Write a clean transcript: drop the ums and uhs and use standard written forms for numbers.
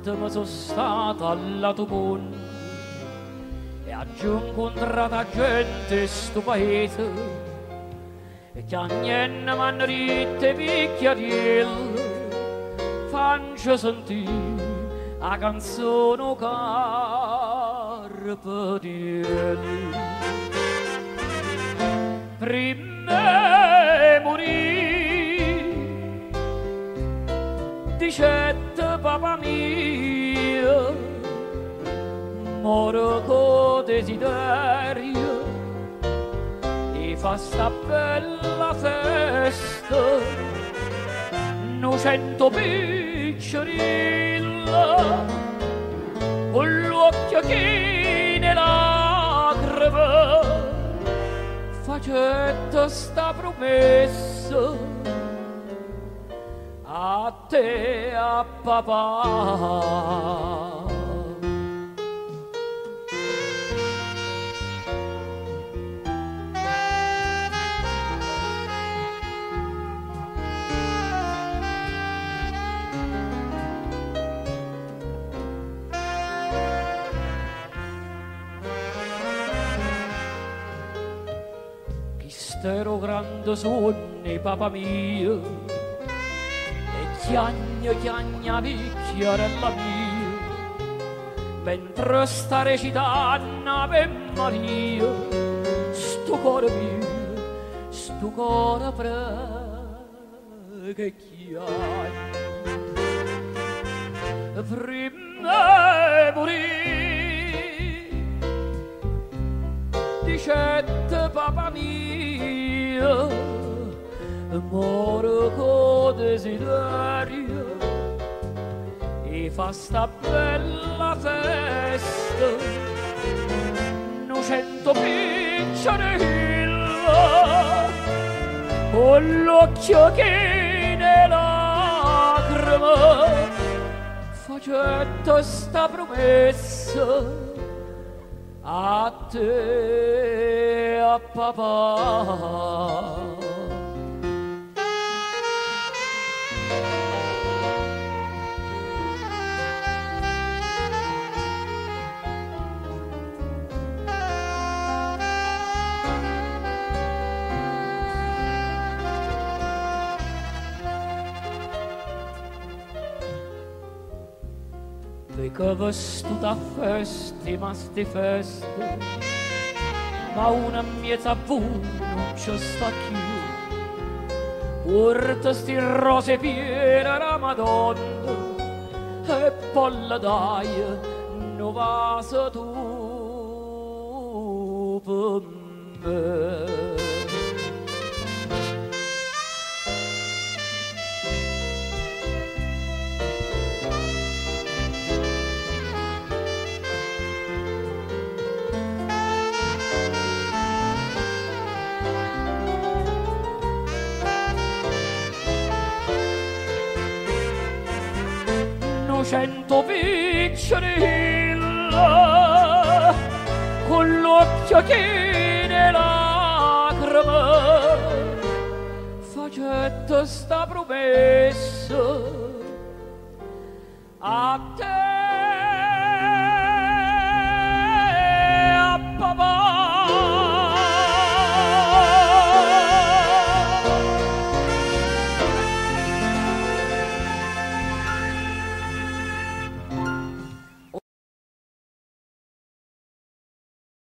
quante mi sono stata al lato buono e ho incontrato gente sto paese e che a niente mi hanno ritte picchiariello faccio sentire la canzone carpe diem. Prima morì dicette papà mio moro con desiderio e fa sta bella festa 900 picciarilla con l'occhio che ne lacrime facette sta promessa a te a papà. Ero grande sogno, papà mio, e chiagna picchiarella mia, mentre sta recitando Ave Maria, sto cuore mio, sto cuore prega e chiagna. Prima morì, dicette papà mio, moro con desiderio e fa sta bella festa 900 picciarilla con l'occhio che ne lacrime facette sta promessa a te a papà. Che vestuta feste, ma sti feste, ma una mezza non ci sta più. Porta sti rose piene la Madonna e poi la dai no vaso tu per me. 900 picciarilla con l'occhio che ne lacrime facette sta promessa a te